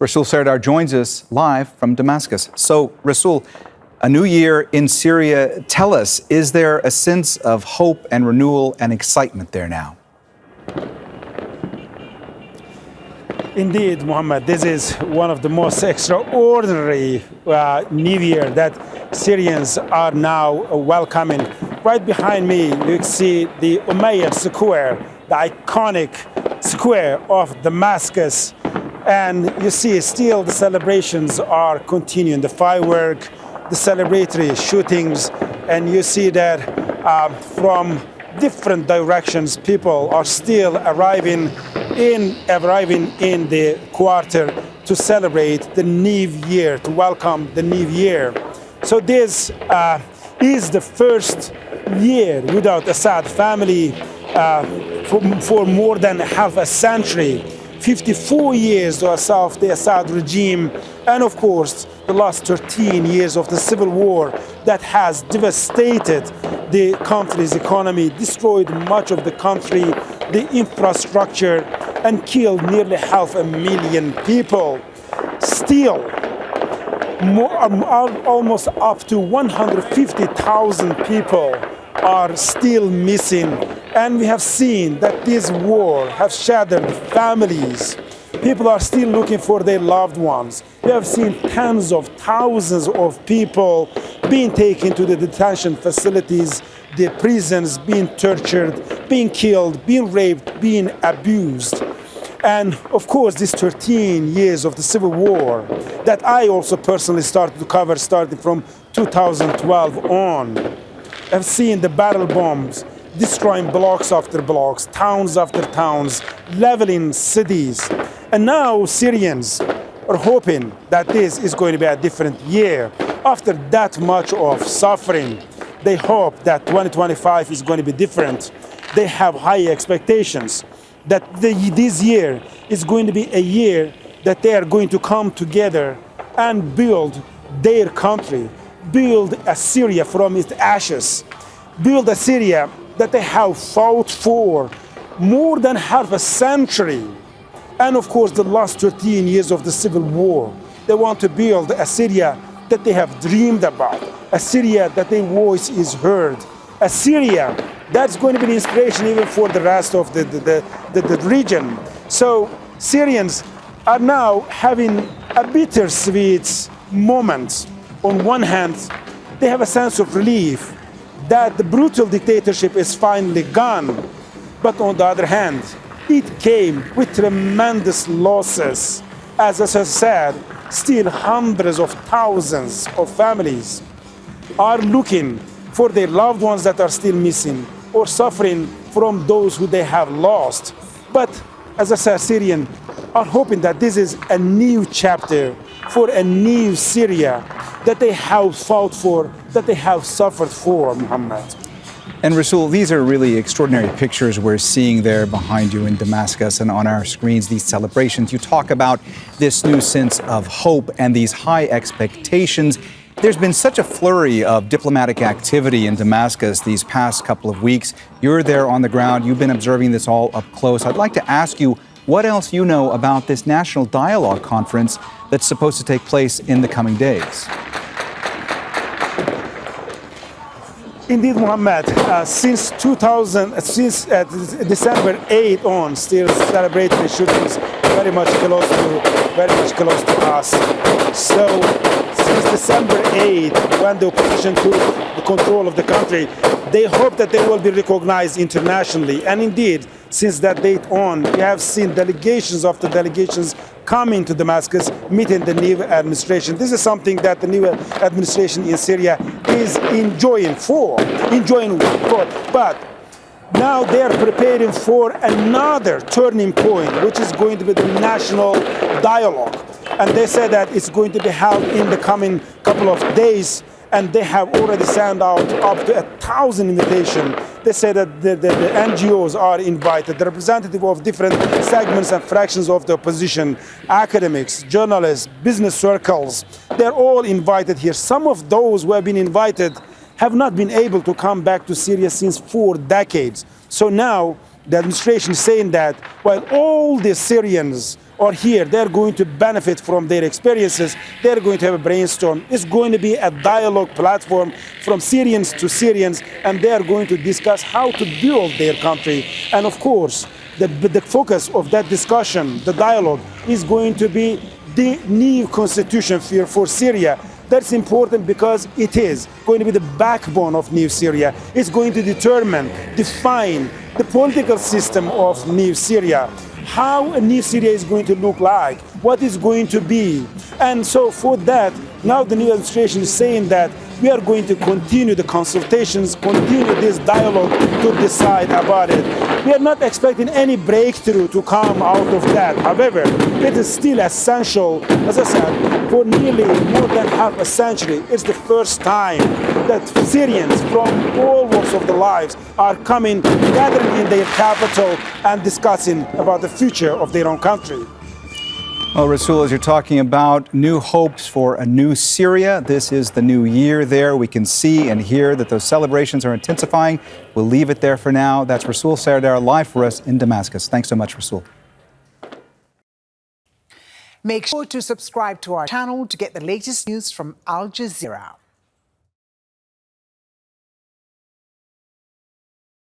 Resul Serdar joins us live from Damascus. So, Resul, a new year in Syria. Tell us, is there a sense of hope and renewal and excitement there now? Indeed, Mohammed, this is one of the most extraordinary New Year that Syrians are now welcoming. Right behind me, you see the Umayyad Square, the iconic square of Damascus. And you see still the celebrations are continuing, the firework, the celebratory shootings, and you see that from different directions, people are still arriving in the quarter to celebrate the New Year, to welcome the New Year. So this is the first year without Assad family for more than half a century. 54 years of the Assad regime, and of course the last 13 years of the civil war that has devastated the country's economy, destroyed much of the country, the infrastructure, and killed nearly 500,000 people. Still, almost up to 150,000 people are still missing. And we have seen that this war has shattered families. People are still looking for their loved ones. We have seen tens of thousands of people being taken to the detention facilities, the prisons, being tortured, being killed, being raped, being abused. And of course, these 13 years of the civil war that I also personally started to cover starting from 2012 on. I've seen the barrel bombs destroying blocks after blocks, towns after towns, leveling cities. And now Syrians are hoping that this is going to be a different year. After that much of suffering, they hope that 2025 is going to be different. They have high expectations that this year is going to be a year that they are going to come together and build their country, build a Syria from its ashes, build a Syria that they have fought for more than half a century. And of course, the last 13 years of the civil war, they want to build a Syria that they have dreamed about, a Syria that their voice is heard, a Syria that's going to be an inspiration even for the rest of the region. So Syrians are now having a bittersweet moment. On one hand, they have a sense of relief that the brutal dictatorship is finally gone. But on the other hand, it came with tremendous losses. As I said, still hundreds of thousands of families are looking for their loved ones that are still missing or suffering from those who they have lost. But as I said, Syrians are hoping that this is a new chapter for a new Syria that they have fought for, that they have suffered for, Muhammad. And Resul, these are really extraordinary pictures we're seeing there behind you in Damascus and on our screens, these celebrations. You talk about this new sense of hope and these high expectations. There's been such a flurry of diplomatic activity in Damascus these past couple of weeks. You're there on the ground. You've been observing this all up close. I'd like to ask you what else you know about this National Dialogue Conference that's supposed to take place in the coming days. Indeed, Mohammed, since December 8 on, still celebrating the shootings very much close to us. So since December 8, when the opposition took the control of the country, they hope that they will be recognized internationally. And indeed, since that date on, we have seen delegations after delegations coming to Damascus, meeting the new administration. This is something that the new administration in Syria is enjoying. But now they are preparing for another turning point, which is going to be the national dialogue. And they said that it's going to be held in the coming couple of days, and they have already sent out up to 1,000 invitations. They say that the NGOs are invited, the representative of different segments and fractions of the opposition, academics, journalists, business circles, they're all invited here. Some of those who have been invited have not been able to come back to Syria since 4 decades. So now the administration is saying that while all the Syrians are here. They're going to benefit from their experiences. They're going to have a brainstorm. It's going to be a dialogue platform from Syrians to Syrians, and they're going to discuss how to build their country. And of course, the focus of that discussion, the dialogue, is going to be the new constitution for Syria. That's important because it is going to be the backbone of New Syria. It's going to define the political system of New Syria, how a New Syria is going to look like, what is going to be. And so for that, now the new administration is saying that we are going to continue the consultations, continue this dialogue to decide about it. We are not expecting any breakthrough to come out of that. However, it is still essential, as I said, for nearly more than half a century. It's the first time that Syrians from all walks of their lives are coming, gathering in their capital and discussing about the future of their own country. Well, Resul, as you're talking about new hopes for a new Syria, this is the new year there. We can see and hear that those celebrations are intensifying. We'll leave it there for now. That's Resul Serdar live for us in Damascus. Thanks so much, Resul. Make sure to subscribe to our channel to get the latest news from Al Jazeera.